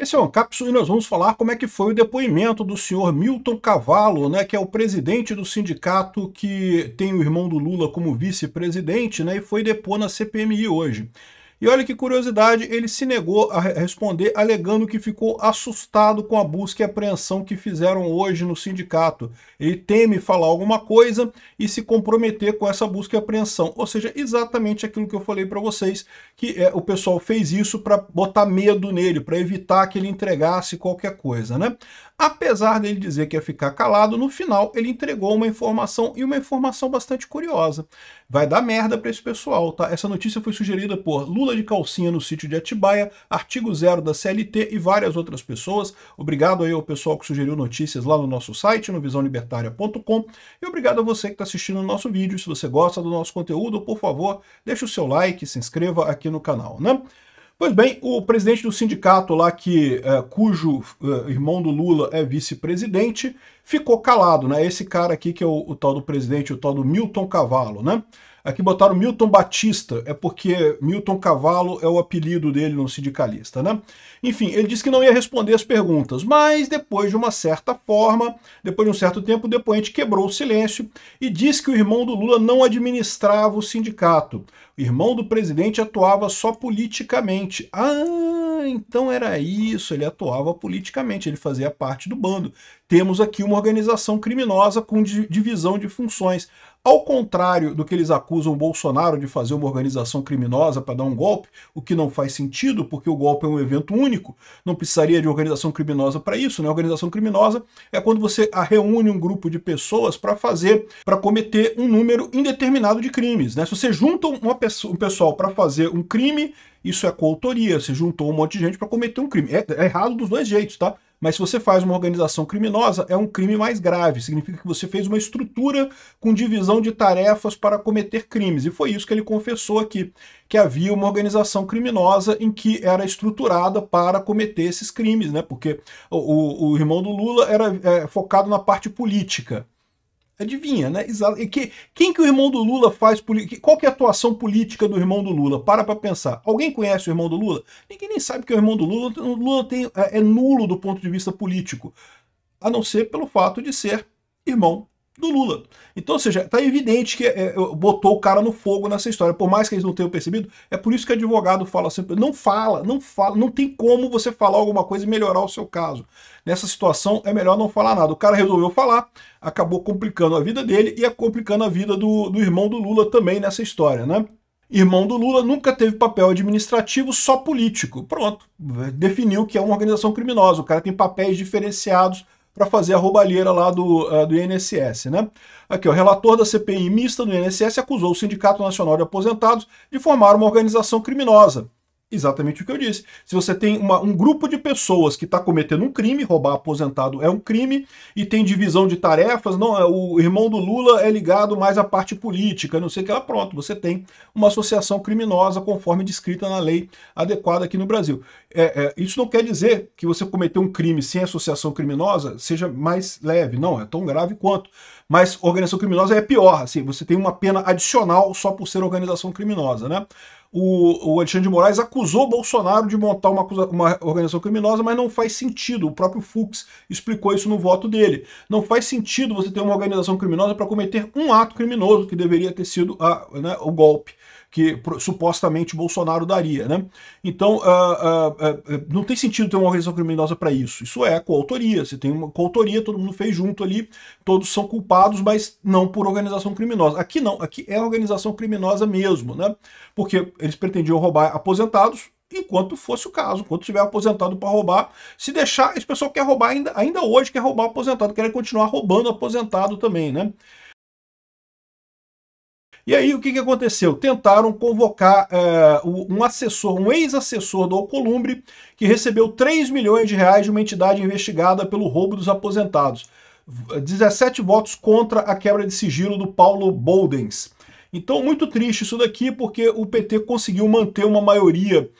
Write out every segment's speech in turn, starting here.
Esse é o Ancapsu e nós vamos falar como é que foi o depoimento do senhor Milton Cavallo, né, que é o presidente do sindicato que tem o irmão do Lula como vice-presidente, né, e foi depor na CPMI hoje. E olha que curiosidade, ele se negou a responder, alegando que ficou assustado com a busca e apreensão que fizeram hoje no sindicato. Ele teme falar alguma coisa e se comprometer com essa busca e apreensão. Ou seja, exatamente aquilo que eu falei para vocês, que o pessoal fez isso para botar medo nele, para evitar que ele entregasse qualquer coisa, né? Apesar dele dizer que ia ficar calado, no final ele entregou uma informação, e uma informação bastante curiosa. Vai dar merda para esse pessoal, tá? Essa notícia foi sugerida por Lula de calcinha no sítio de Atibaia, Artigo Zero da CLT e várias outras pessoas. Obrigado aí ao pessoal que sugeriu notícias lá no nosso site, no visãolibertaria.com, e obrigado a você que está assistindo o nosso vídeo. Se você gosta do nosso conteúdo, por favor, deixe o seu like, se inscreva aqui no canal, né? Pois bem, o presidente do sindicato lá, cujo irmão do Lula é vice-presidente, ficou calado, né? Esse cara aqui que é o tal do presidente, o tal do Milton Cavallo, né? Aqui botaram Milton Batista, é porque Milton Cavallo é o apelido dele no sindicalista, né? Enfim, ele disse que não ia responder as perguntas, mas depois de uma certa forma, depois de um certo tempo, o depoente quebrou o silêncio e disse que o irmão do Lula não administrava o sindicato. O irmão do presidente atuava só politicamente. Ah, então era isso, ele atuava politicamente, ele fazia parte do bando. Temos aqui uma organização criminosa com divisão de funções. Ao contrário do que eles acusam o Bolsonaro de fazer uma organização criminosa para dar um golpe, o que não faz sentido, porque o golpe é um evento único, não precisaria de organização criminosa para isso, né? Organização criminosa é quando você reúne um grupo de pessoas para cometer um número indeterminado de crimes, né? Se você junta um pessoal para fazer um crime, isso é coautoria, você juntou um monte de gente para cometer um crime. É errado dos dois jeitos, tá? Mas se você faz uma organização criminosa, é um crime mais grave. Significa que você fez uma estrutura com divisão de tarefas para cometer crimes. E foi isso que ele confessou aqui, que havia uma organização criminosa em que era estruturada para cometer esses crimes, né? Porque o irmão do Lula era focado na parte política. Adivinha, né? Quem que o irmão do Lula faz política? Qual que é a atuação política do irmão do Lula? Para pensar. Alguém conhece o irmão do Lula? Ninguém nem sabe que é o irmão do Lula. O Lula é nulo do ponto de vista político, a não ser pelo fato de ser irmão do Lula. Então, ou seja, tá evidente que botou o cara no fogo nessa história, por mais que eles não tenham percebido. É por isso que advogado fala sempre, não fala, não tem como você falar alguma coisa e melhorar o seu caso. Nessa situação é melhor não falar nada. O cara resolveu falar, acabou complicando a vida dele e complicando a vida do irmão do Lula também nessa história, né? Irmão do Lula nunca teve papel administrativo, só político. Pronto, definiu que é uma organização criminosa. O cara tem papéis diferenciados para fazer a roubalheira lá do INSS, né? Aqui, o relator da CPI mista do INSS acusou o Sindicato Nacional de Aposentados de formar uma organização criminosa. Exatamente o que eu disse. Se você tem um grupo de pessoas que está cometendo um crime, roubar aposentado é um crime, e tem divisão de tarefas, não, o irmão do Lula é ligado mais à parte política, não sei o que lá, pronto, você tem uma associação criminosa conforme descrita na lei adequada aqui no Brasil. Isso não quer dizer que você cometeu um crime sem associação criminosa seja mais leve, não, é tão grave quanto. Mas organização criminosa é pior, assim, você tem uma pena adicional só por ser organização criminosa, né? O Alexandre de Moraes acusou o Bolsonaro de montar uma organização criminosa, mas não faz sentido. O próprio Fux explicou isso no voto dele. Não faz sentido você ter uma organização criminosa para cometer um ato criminoso, que deveria ter sido o golpe que supostamente Bolsonaro daria, né? Então, não tem sentido ter uma organização criminosa para isso. Isso é coautoria. Você tem uma coautoria, todo mundo fez junto ali, todos são culpados, mas não por organização criminosa. Aqui não, aqui é organização criminosa mesmo, né? Porque eles pretendiam roubar aposentados, enquanto fosse o caso, enquanto tiver aposentado para roubar. Se deixar, esse pessoal quer roubar ainda hoje, quer roubar aposentado, quer continuar roubando aposentado também, né? E aí o que aconteceu? Tentaram convocar um assessor, um ex-assessor do Alcolumbre, que recebeu 3 milhões de reais de uma entidade investigada pelo roubo dos aposentados. 17 votos contra a quebra de sigilo do Paulo Boldens. Então, muito triste isso daqui, porque o PT conseguiu manter uma maioria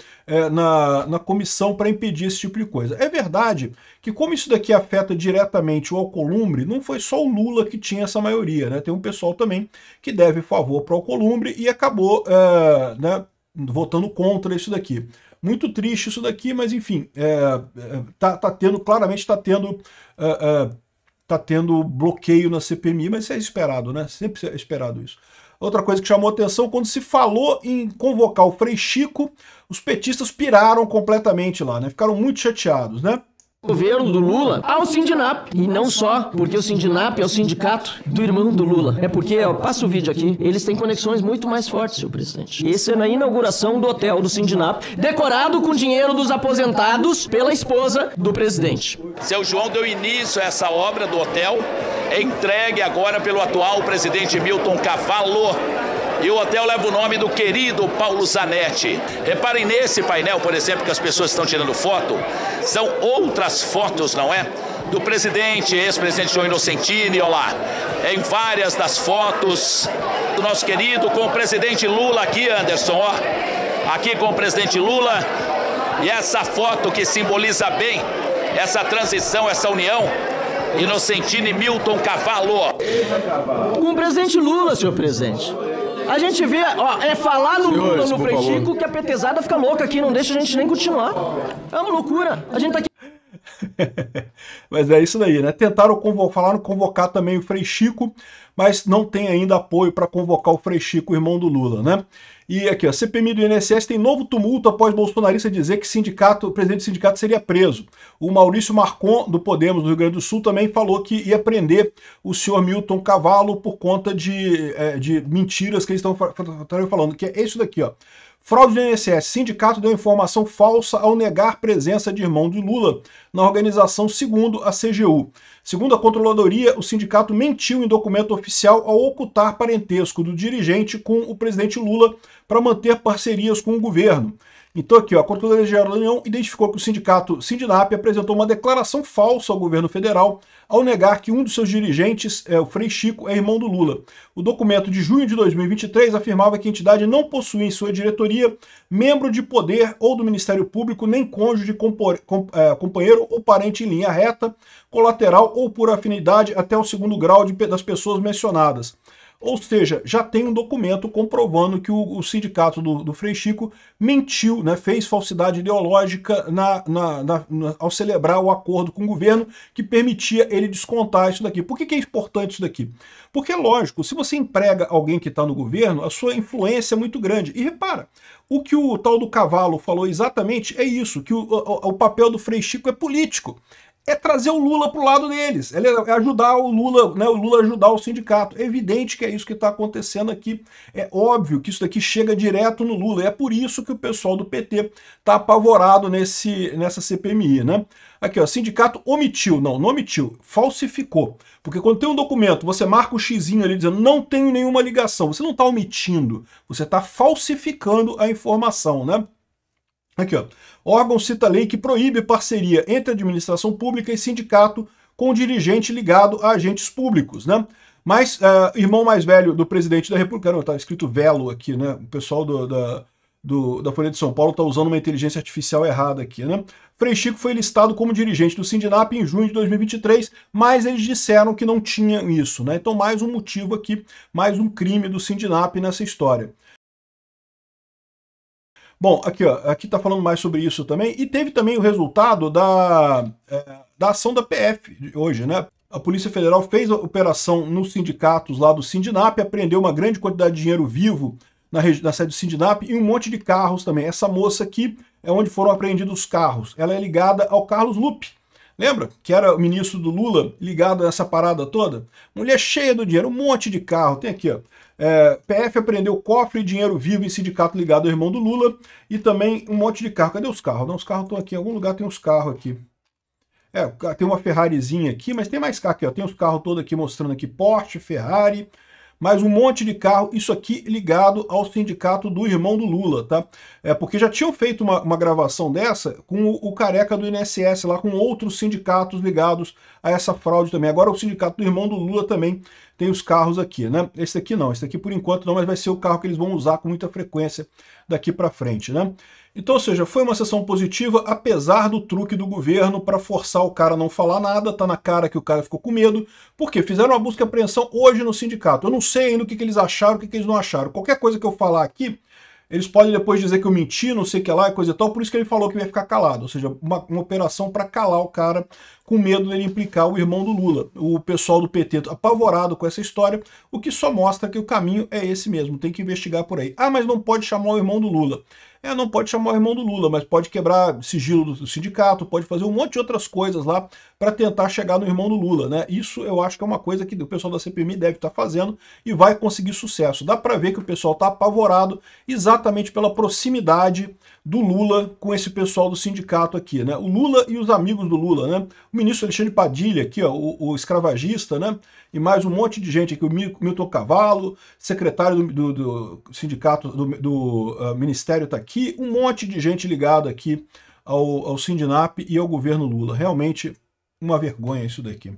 na comissão para impedir esse tipo de coisa. É verdade que, como isso daqui afeta diretamente o Alcolumbre, não foi só o Lula que tinha essa maioria, né? Tem um pessoal também que deve favor para o Alcolumbre e acabou votando contra isso daqui. Muito triste isso daqui, mas enfim, claramente tá tendo bloqueio na CPMI, mas isso é esperado, né? Sempre é esperado isso. Outra coisa que chamou atenção, quando se falou em convocar o Frei Chico, os petistas piraram completamente lá, né? Ficaram muito chateados, né? Governo do Lula ao Sindinap. E não só porque o Sindinap é o sindicato do irmão do Lula. É porque, passa o vídeo aqui, eles têm conexões muito mais fortes, senhor presidente. Esse é na inauguração do hotel do Sindinap, decorado com dinheiro dos aposentados pela esposa do presidente. Seu João deu início a essa obra do hotel, entregue agora pelo atual presidente Milton Cavallo. E o hotel leva o nome do querido Paulo Zanetti. Reparem nesse painel, por exemplo, que as pessoas estão tirando foto. São outras fotos, não é? Do presidente, ex-presidente João Inocentini, olha lá. Em várias das fotos do nosso querido com o presidente Lula aqui, Anderson, ó. Aqui com o presidente Lula. E essa foto que simboliza bem essa transição, essa união. Inocentini Milton Cavallo. Com o presidente Lula, senhor presidente. A gente vê, é falar no Lula, no Frei Chico, que a petezada fica louca aqui, não deixa a gente nem continuar. É uma loucura. A gente tá aqui... Mas é isso daí, né? Falaram convocar também o Frei Chico, mas não tem ainda apoio para convocar o Frei Chico, irmão do Lula, né? E aqui, a CPMI do INSS tem novo tumulto após bolsonarista dizer que o presidente do sindicato seria preso. O Maurício Marcon, do Podemos do Rio Grande do Sul, também falou que ia prender o senhor Milton Cavallo por conta de mentiras que eles estão falando, que é isso daqui, ó. Fraude do INSS. Sindicato deu informação falsa ao negar presença de irmão de Lula na organização, segundo a CGU. Segundo a controladoria, o sindicato mentiu em documento oficial ao ocultar parentesco do dirigente com o presidente Lula para manter parcerias com o governo. Então aqui, ó, a Controladoria Geral da União identificou que o sindicato Sindinap apresentou uma declaração falsa ao governo federal ao negar que um dos seus dirigentes, o Frei Chico, é irmão do Lula. O documento de junho de 2023 afirmava que a entidade não possuía em sua diretoria membro de poder ou do Ministério Público, nem cônjuge, companheiro ou parente em linha reta, colateral ou por afinidade até o segundo grau das pessoas mencionadas. Ou seja, já tem um documento comprovando que o sindicato do Frei Chico mentiu, né, fez falsidade ideológica ao celebrar o acordo com o governo que permitia ele descontar isso daqui. Por que é importante isso daqui? Porque, lógico, se você emprega alguém que está no governo, a sua influência é muito grande. E repara, o que o tal do Cavallo falou exatamente é isso, que o papel do Frei Chico é político. É trazer o Lula para o lado deles, é ajudar o Lula, né, o Lula ajudar o sindicato. É evidente que é isso que está acontecendo aqui. É óbvio que isso daqui chega direto no Lula. É por isso que o pessoal do PT está apavorado nessa CPMI, né? Aqui, ó, sindicato omitiu. Não omitiu, falsificou. Porque quando tem um documento, você marca o xizinho ali dizendo não tenho nenhuma ligação. Você não está omitindo, você está falsificando a informação, né? Aqui, ó. Órgão cita lei que proíbe parceria entre administração pública e sindicato com dirigente ligado a agentes públicos, né? Mas, irmão mais velho do presidente da República, não, tá escrito Velo aqui, né? O pessoal da Folha de São Paulo tá usando uma inteligência artificial errada aqui, né? Frei Chico foi listado como dirigente do Sindinap em junho de 2023, mas eles disseram que não tinham isso, né? Então, mais um motivo aqui, mais um crime do Sindinap nessa história. Bom, aqui, ó, aqui tá falando mais sobre isso também, e teve também o resultado da ação da PF hoje, né? A Polícia Federal fez a operação nos sindicatos lá do Sindinap, apreendeu uma grande quantidade de dinheiro vivo na sede do Sindinap e um monte de carros também. Essa moça aqui é onde foram apreendidos os carros. Ela é ligada ao Carlos Lupe. Lembra? Que era o ministro do Lula, ligado a essa parada toda? Mulher cheia do dinheiro, um monte de carro. Tem aqui, ó. PF apreendeu cofre e dinheiro vivo em sindicato ligado ao irmão do Lula e também um monte de carro. Cadê os carros? Não, os carros estão aqui. Em algum lugar tem os carros aqui. Tem uma Ferrarizinha aqui, mas tem mais carro aqui. Ó. Tem os carros todos aqui mostrando aqui. Porsche, Ferrari, mais um monte de carro. Isso aqui ligado ao sindicato do irmão do Lula, tá? Porque já tinham feito uma gravação dessa com o careca do INSS lá, com outros sindicatos ligados a essa fraude também. Agora o sindicato do irmão do Lula também tem os carros aqui, né? Esse aqui não, esse aqui por enquanto não, mas vai ser o carro que eles vão usar com muita frequência daqui para frente, né? Então, ou seja, foi uma sessão positiva, apesar do truque do governo para forçar o cara a não falar nada, tá na cara que o cara ficou com medo, porque fizeram uma busca e apreensão hoje no sindicato. Eu não sei ainda o que eles acharam, o que eles não acharam. Qualquer coisa que eu falar aqui, Eles podem depois dizer que eu menti, não sei o que lá, e coisa e tal, por isso que ele falou que ia ficar calado, ou seja, uma operação para calar o cara, com medo dele implicar o irmão do Lula. O pessoal do PT apavorado com essa história, o que só mostra que o caminho é esse mesmo, tem que investigar por aí. Ah, mas não pode chamar o irmão do Lula. Não pode chamar o irmão do Lula, mas pode quebrar sigilo do sindicato, pode fazer um monte de outras coisas lá para tentar chegar no irmão do Lula, né? Isso eu acho que é uma coisa que o pessoal da CPMI deve estar fazendo e vai conseguir sucesso. Dá para ver que o pessoal está apavorado exatamente pela proximidade do Lula com esse pessoal do sindicato aqui, né? O Lula e os amigos do Lula, né? O ministro Alexandre Padilha aqui, ó, o escravagista, né? E mais um monte de gente aqui, o Milton Cavallo, secretário do sindicato, do Ministério está aqui, um monte de gente ligada aqui ao Sindinap e ao governo Lula. Realmente uma vergonha isso daqui.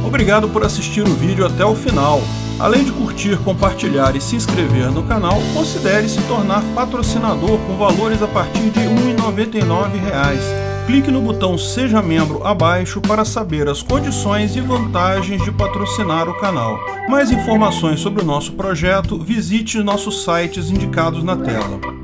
Obrigado por assistir o vídeo até o final. Além de curtir, compartilhar e se inscrever no canal, considere se tornar patrocinador com valores a partir de R$ 1,99. Clique no botão Seja Membro abaixo para saber as condições e vantagens de patrocinar o canal. Mais informações sobre o nosso projeto, visite nossos sites indicados na tela.